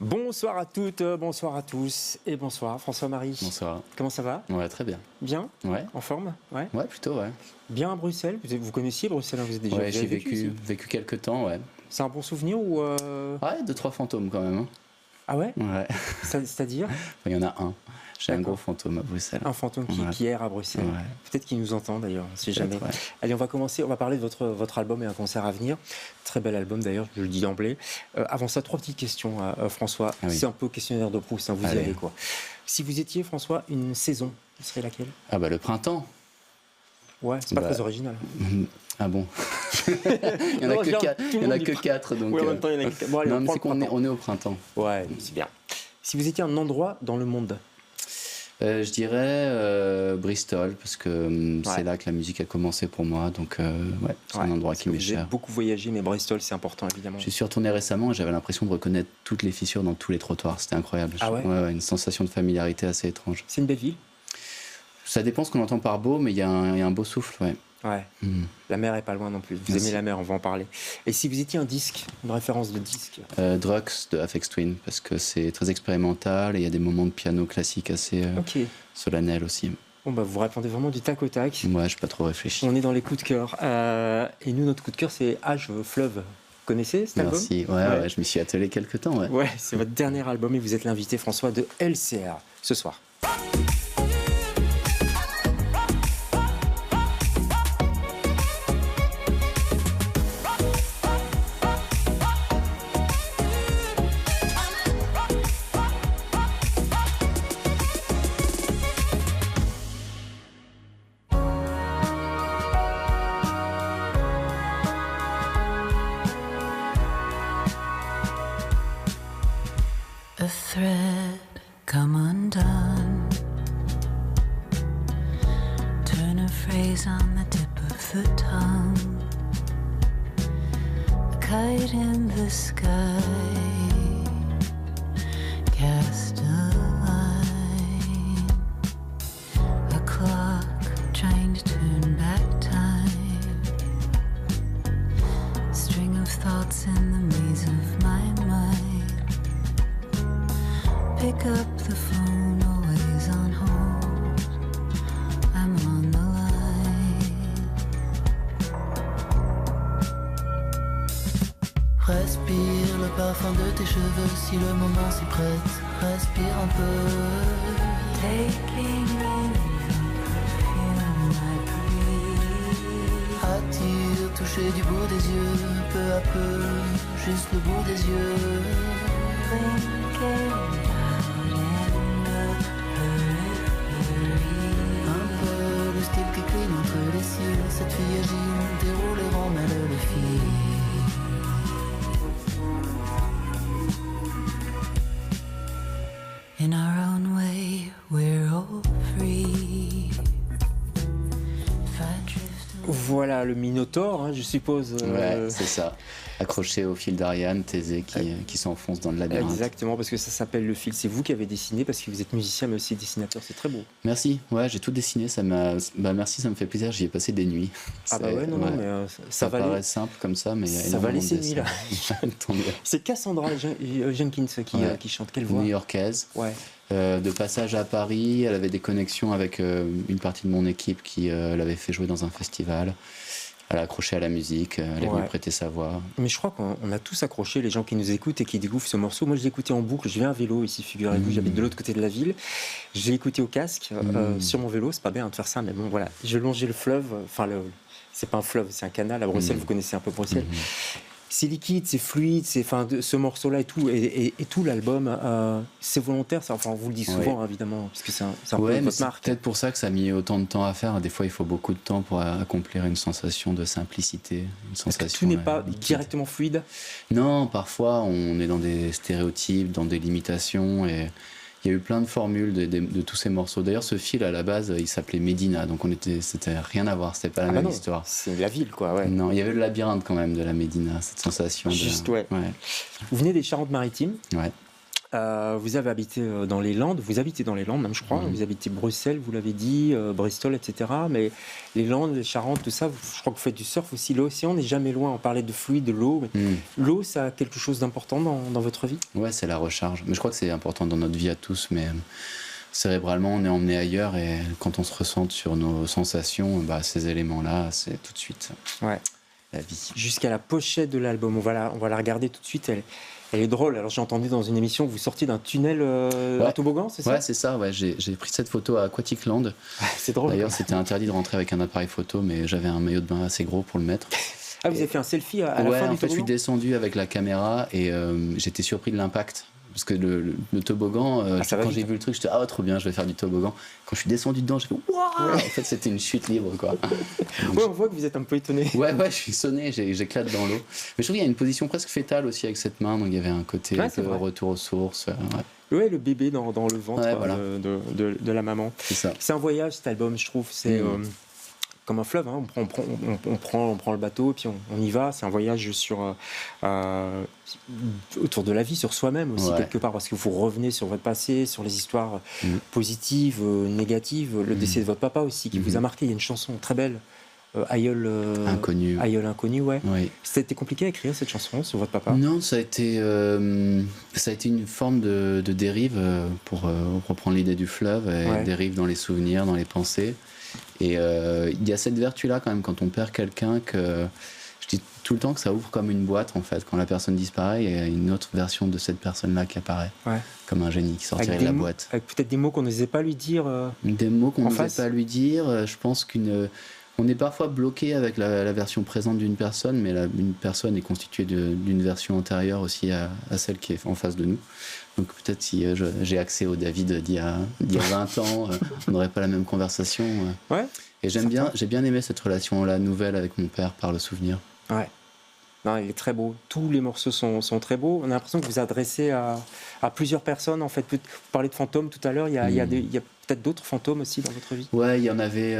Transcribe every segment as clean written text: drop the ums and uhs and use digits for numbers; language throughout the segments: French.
Bonsoir à toutes, bonsoir à tous et bonsoir François-Marie. Bonsoir. Comment ça va? Ouais, très bien. Bien? Ouais. En forme? Ouais. Ouais, plutôt, ouais. Bien à Bruxelles? Vous connaissiez Bruxelles, hein, vous êtes déjà Ouais, vous avez j'ai vécu ici vécu quelques temps, ouais. C'est un bon souvenir ou Ouais, 2-3 fantômes quand même. Hein. Ah ouais? Ouais. C'est-à-dire? Il y en a un. J'ai un D'accord. gros fantôme à Bruxelles. Un fantôme Ouais. qui erre à Bruxelles. Ouais. Peut-être qu'il nous entend d'ailleurs, on ne sait jamais. Ouais. Allez, on va commencer, on va parler de votre album et un concert à venir. Très bel album d'ailleurs, je le dis d'emblée. Avant ça, 3 petites questions, François. Ah oui. C'est un peu questionnaire de Proust, hein, vous y Allez. allez quoi. Si vous étiez, François, une saison, ce serait laquelle? Ah bah le printemps. Ouais, c'est pas Bah, très original. Ah bon. Il y en a Non, que genre, 4. tout le Il y en a monde que dit- 4 donc. Oui, en même temps, il y en a que... Bon, allez, Non, on mais prend c'est le qu'on est, printemps. on est au printemps. Ouais, c'est bien. Si vous étiez un endroit dans le monde, Je dirais Bristol parce que Ouais. c'est là que la musique a commencé pour moi. Donc ouais, c'est un endroit parce qui que m'est vous avez cher. beaucoup voyagé, mais Bristol, c'est important évidemment. Je suis retourné récemment et j'avais l'impression de reconnaître toutes les fissures dans tous les trottoirs. C'était incroyable. Ah ouais? Ouais, une sensation de familiarité assez étrange. C'est une belle ville? Ça dépend ce qu'on entend par beau, mais il y a un beau souffle, ouais. Ouais. Mm. La mer est pas loin non plus. Vous Merci. aimez la mer, on va en parler. Et si vous étiez un disque, une référence de disque? Drugs de Aphex Twin, parce que c'est très expérimental et il y a des moments de piano classique assez Ok. solennels aussi. Bon bah vous répondez vraiment du tac au tac. Moi, je n'ai pas trop réfléchi. On est dans les coups de cœur. Et nous, notre coup de cœur, c'est Age Fleuve. Vous connaissez cet album? Merci. Ouais, je m'y suis attelé quelques temps, ouais. Ouais, c'est votre dernier album et vous êtes l'invité, François, de LCR ce soir. A thread come undone. Turn a phrase on the tip of the tongue. A kite in the sky. Cast a line. A clock trying to turn back time. String of thoughts in the maze of my mind. Pick up the phone, always on hold. I'm on the line. Respire le parfum de tes cheveux si le moment s'y prête. Respire un peu. Taking in your perfume, I breathe. Attire, toucher du bout des yeux, peu à peu, juste le bout des yeux. Blinking out in the periphery. Un peu le style qui cligne entre les cils. Cette fille agile déroule et remêle le fil. In our own way, we're all free. If I drift away. Voilà le Minotaure, hein, je suppose. Ouais, c'est ça. Accroché au fil d'Ariane, Thésée qui s'enfonce dans le labyrinthe. Exactement, parce que ça s'appelle Le Fil. C'est vous qui avez dessiné, parce que vous êtes musicien, mais aussi dessinateur. C'est très beau. Merci. Ouais, j'ai tout dessiné. Merci, ça me fait plaisir. J'y ai passé des nuits. Ah bah ouais, non, mais ça Ça valait. paraît simple comme ça, mais il y a Ça valait énormément ces de nuits-là. dessins. Tant mieux. C'est Cassandra Jenkins Ouais. qui chante. Quelle voix? New-yorkaise. Ouais. De passage à Paris, elle avait des connexions avec une partie de mon équipe qui l'avait fait jouer dans un festival. Elle a accroché à la musique, elle est venue Ouais. prêter sa voix. Mais je crois qu'on a tous accroché, les gens qui nous écoutent et qui découvrent ce morceau. Moi, je l'ai écouté en boucle. Je viens à vélo ici, figurez-vous. J'habite de l'autre côté de la ville. J'ai écouté au casque sur mon vélo. C'est pas bien hein, de faire ça, mais bon, voilà. Je longeais le fleuve. Enfin, c'est pas un fleuve, c'est un canal à Bruxelles. Vous connaissez un peu Bruxelles. C'est liquide, c'est fluide. Ce morceau-là et tout, et tout l'album, c'est volontaire. Ça, enfin, on vous le dit souvent, hein, évidemment, parce que c'est un peu Ouais, mais votre c'est marque. peut-être pour ça que ça a mis autant de temps à faire. Des fois, il faut beaucoup de temps pour accomplir une sensation de simplicité, une Parce que sensation tout n'est pas liquide. directement fluide. Non, parfois on est dans des stéréotypes, dans des limitations, et il y a eu plein de formules de tous ces morceaux. D'ailleurs, ce fil à la base, il s'appelait Médina, donc c'était rien à voir, c'était pas la Ah bah même non, histoire. c'est la ville, quoi. Ouais. Non, il y avait le labyrinthe quand même de la Médina, cette sensation. Juste, ouais. Ouais. Vous venez des Charentes-Maritimes. Ouais. Vous avez habité dans les Landes, vous habitez dans les Landes même je crois, vous habitez Bruxelles, vous l'avez dit, Bristol, etc. Mais les Landes, les Charentes, tout ça, je crois que vous faites du surf aussi. L'océan n'est jamais loin, on parlait de fluide, de l'eau. Mais l'eau, ça a quelque chose d'important dans votre vie ? Ouais, c'est la recharge. Mais je crois que c'est important dans notre vie à tous, mais cérébralement, on est emmené ailleurs et quand on se ressent sur nos sensations, ces éléments-là, c'est tout de suite la vie. Jusqu'à la pochette de l'album, on va la regarder tout de suite, elle est drôle. Alors j'ai entendu dans une émission que vous sortiez d'un tunnel à toboggan, c'est ça ? Ouais, c'est ça. Ouais. J'ai pris cette photo à Aquatic Land. C'est drôle. D'ailleurs, c'était interdit de rentrer avec un appareil photo, mais j'avais un maillot de bain assez gros pour le mettre. Ah, vous avez fait un selfie à la fin du toboggan ? En fait, je suis descendu avec la caméra et j'étais surpris de l'impact. Parce que le toboggan, quand j'ai vu le truc, j'étais trop bien, je vais faire du toboggan. Quand je suis descendu dedans, j'ai fait waouh. En fait, c'était une chute libre, quoi. Donc, on voit que vous êtes un peu étonné. Ouais, je suis sonné, j'éclate dans l'eau. Mais je trouve qu'il y a une position presque fétale aussi avec cette main, donc il y avait un côté retour aux sources. Ouais, le bébé dans le ventre de la maman. C'est ça. C'est un voyage cet album, je trouve. C'est comme un fleuve, hein. On prend le bateau et puis on y va. C'est un voyage autour de la vie, sur soi-même aussi quelque part, parce que vous revenez sur votre passé, sur les histoires positives, négatives, le décès de votre papa aussi qui vous a marqué. Il y a une chanson très belle, Aïeul inconnu, ouais. Oui. C'était compliqué à écrire cette chanson sur votre papa ? Non, ça a été une forme de dérive pour reprendre l'idée du fleuve, dérive dans les souvenirs, dans les pensées. Et il y a cette vertu-là quand même quand on perd quelqu'un que je dis tout le temps que ça ouvre comme une boîte en fait. Quand la personne disparaît, il y a une autre version de cette personne-là qui apparaît, comme un génie qui sortirait de la boîte. Avec peut-être des mots qu'on n'osait pas lui dire. Des mots qu'on n'osait pas lui dire. Je pense on est parfois bloqué avec la version présente d'une personne, mais une personne est constituée d'une version antérieure aussi à celle qui est en face de nous. Donc peut-être si j'ai accès au David d'il y a 20 ans, on n'aurait pas la même conversation. Et j'ai bien aimé cette relation-là nouvelle avec mon père par le souvenir. Ouais. Non, il est très beau. Tous les morceaux sont très beaux. On a l'impression que vous vous adressez à plusieurs personnes. En fait, vous parlez de fantômes tout à l'heure. Il y a peut-être d'autres fantômes aussi dans votre vie. Ouais, il y en avait.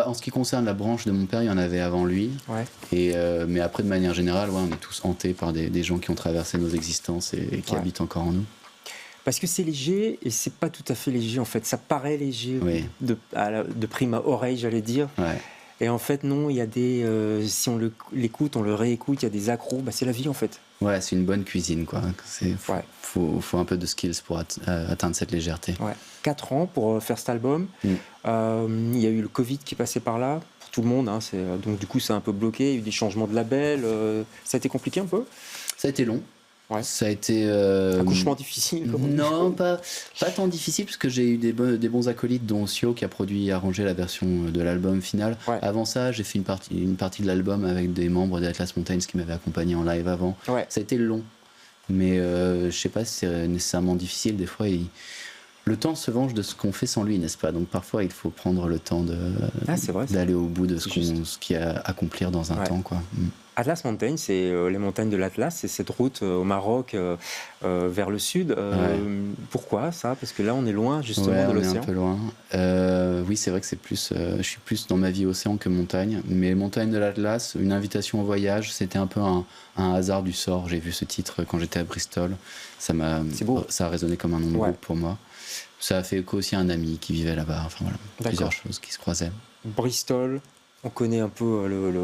En ce qui concerne la branche de mon père, il y en avait avant lui. Mais après, de manière générale, on est tous hantés par des gens qui ont traversé nos existences et qui habitent encore en nous. Parce que c'est léger et c'est pas tout à fait léger en fait. Ça paraît léger de prime oreille, j'allais dire. Ouais. Et en fait, non, il y a si on l'écoute, on le réécoute, il y a des accros. C'est la vie en fait. Ouais, c'est une bonne cuisine quoi. Faut un peu de skills pour atteindre cette légèreté. Ouais. 4 ans pour faire cet album. Il y a eu le Covid qui est passé par là pour tout le monde. Hein, donc du coup, c'est un peu bloqué. Il y a eu des changements de label. Ça a été compliqué un peu. Ça a été long. Ouais. Ça a été accouchement difficile. Non, pas tant difficile parce que j'ai eu des bons acolytes, dont Sio qui a produit et arrangé la version de l'album final. Ouais. Avant ça, j'ai fait une partie de l'album avec des membres des Atlas Mountains qui m'avaient accompagné en live avant. Ouais. Ça a été long, mais je sais pas si c'est nécessairement difficile. Des fois, le temps se venge de ce qu'on fait sans lui, n'est-ce pas ? Donc parfois, il faut prendre le temps d'aller au bout de ce qu'il y a à accomplir dans un temps, quoi. Atlas Mountains, c'est les montagnes de l'Atlas, c'est cette route au Maroc vers le sud. Pourquoi ça ? Parce que là, on est loin justement de l'océan. On est un peu loin. Oui, c'est vrai que je suis plus dans ma vie océan que montagne. Mais les montagnes de l'Atlas, une invitation au voyage, c'était un peu un hasard du sort. J'ai vu ce titre quand j'étais à Bristol. Ça a résonné comme un nom de groupe pour moi. Ça a fait écho aussi à un ami qui vivait là-bas. Enfin voilà, plusieurs choses qui se croisaient. Bristol. On connaît un peu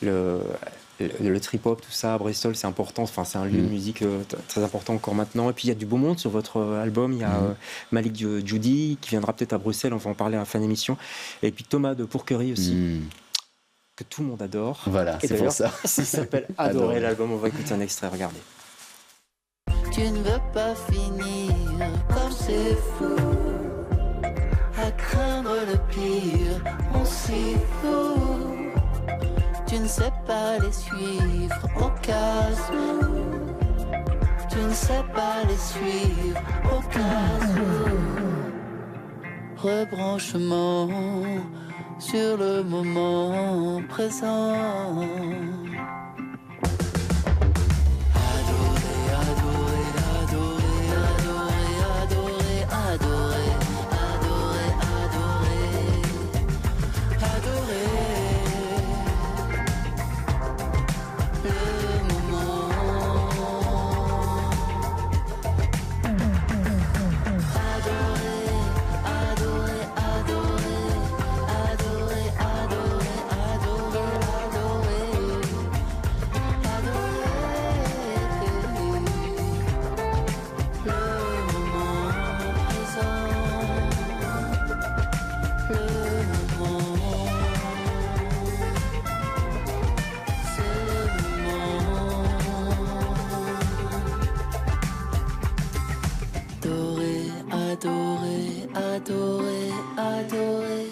le trip-hop, tout ça. Bristol, c'est important. Enfin, c'est un lieu de musique très important encore maintenant. Et puis, il y a du beau monde sur votre album. Il y a Malik Judy qui viendra peut-être à Bruxelles. On va en parler à la fin de l'émission. Et puis, Thomas de Pourquerie aussi, que tout le monde adore. Voilà, et c'est pour ça. Ça s'appelle Adorer l'album. On va écouter un extrait. Regardez. Tu ne veux pas finir comme c'est fou. À craindre le pire, on s'y fout. Tu ne sais pas les suivre au cas où. Tu ne sais pas les suivre au cas où. Rebranchement sur le moment présent. Adorer, adorer, adorer, adorer.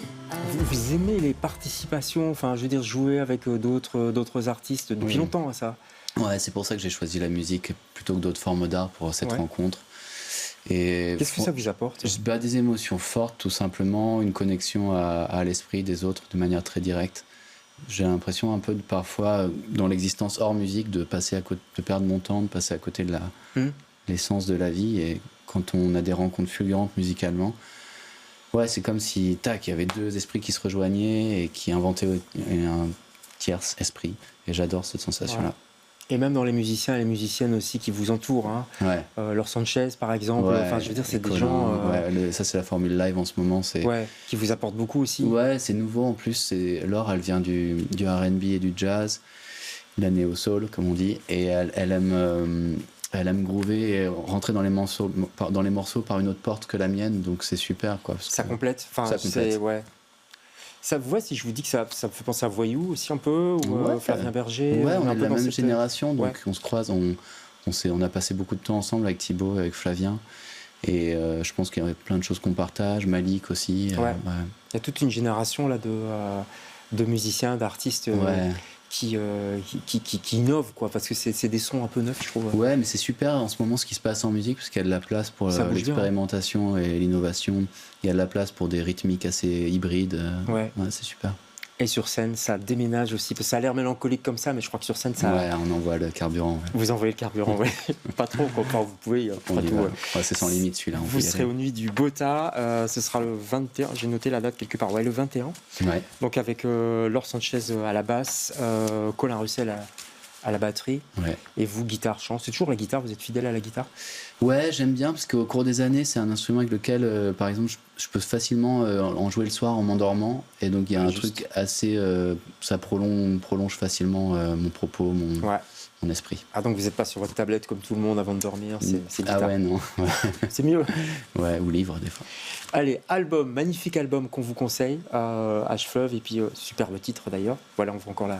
Vous aimez les participations, enfin je veux dire jouer avec d'autres artistes depuis longtemps à ça. Ouais, c'est pour ça que j'ai choisi la musique plutôt que d'autres formes d'art pour cette rencontre. Et qu'est-ce que ça vous apporte? Des émotions fortes, tout simplement, une connexion à l'esprit des autres de manière très directe. J'ai l'impression un peu parfois dans l'existence hors musique de passer à côté, de perdre mon temps, de passer à côté de l'essence de la vie. Et quand on a des rencontres fulgurantes musicalement, ouais, c'est comme si il y avait deux esprits qui se rejoignaient et qui inventaient un tierce esprit. Et j'adore cette sensation-là. Ouais. Et même dans les musiciens et les musiciennes aussi qui vous entourent. Hein. Ouais. Laure Sanchez, par exemple. Ouais, enfin, je veux dire, c'est des Colin, gens. Ça, c'est la formule live en ce moment. Qui vous apportent beaucoup aussi. Ouais, c'est nouveau en plus. Laure, elle vient du R&B et du jazz, la néo-soul, comme on dit. Et elle aime groover et rentrer dans les morceaux par une autre porte que la mienne. Donc c'est super, quoi. Ça complète. Enfin, ouais. Ça vous voit si je vous dis que ça me fait penser à Voyou aussi un peu, ou Flavien Berger. Ouais, on est de la même cette génération, donc on se croise, on a passé beaucoup de temps ensemble avec Thibaut, avec Flavien, et je pense qu'il y a plein de choses qu'on partage, Malik aussi. Il y a toute une génération là de musiciens, d'artistes qui innovent, quoi, parce que c'est des sons un peu neufs, je trouve. Ouais, mais c'est super en ce moment ce qui se passe en musique, parce qu'il y a de la place pour l'expérimentation et l'innovation. Il y a de la place pour des rythmiques assez hybrides. Ouais, c'est super. Et sur scène, ça déménage aussi, parce que ça a l'air mélancolique comme ça, mais je crois que sur scène, ça... Ouais, on envoie le carburant. Ouais. Vous envoyez le carburant, ouais. Pas trop, quand vous pouvez. C'est sans limite, celui-là. Vous serez aux Nuits du Bota, ce sera le 21, j'ai noté la date quelque part, le 21. Ouais. Donc avec Laure Sanchez à la basse, Colin Russell à la batterie, et vous, guitare-chant. C'est toujours la guitare, vous êtes fidèle à la guitare? Ouais, j'aime bien, parce qu'au cours des années, c'est un instrument avec lequel, par exemple, je peux facilement en jouer le soir en m'endormant, et donc il y a un truc assez... ça prolonge facilement mon propos, mon esprit. Ah, donc vous n'êtes pas sur votre tablette comme tout le monde avant de dormir, c'est guitare. Ah ouais, non. C'est mieux. Ouais, ou livre, des fois. Allez, magnifique album qu'on vous conseille, H-Fleuve, et puis superbe titre d'ailleurs. Voilà, on voit encore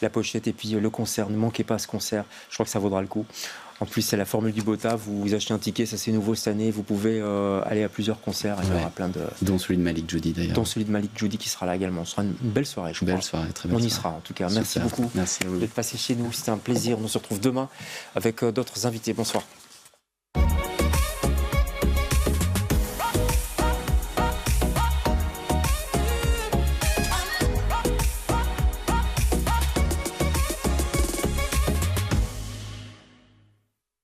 la pochette, et puis le concert, ne manquez pas ce concert, je crois que ça vaudra le coup. En plus, c'est la formule du Bota, vous achetez un ticket, ça c'est nouveau cette année, vous pouvez aller à plusieurs concerts, il y aura plein de... Dont celui de Malik Djoudi d'ailleurs. Dont celui de Malik Djoudi qui sera là également. Ce sera une belle soirée, je crois. Belle soirée, très belle soirée. On y sera en tout cas. Merci beaucoup d'être passé chez nous, c'était un plaisir. On se retrouve demain avec d'autres invités. Bonsoir.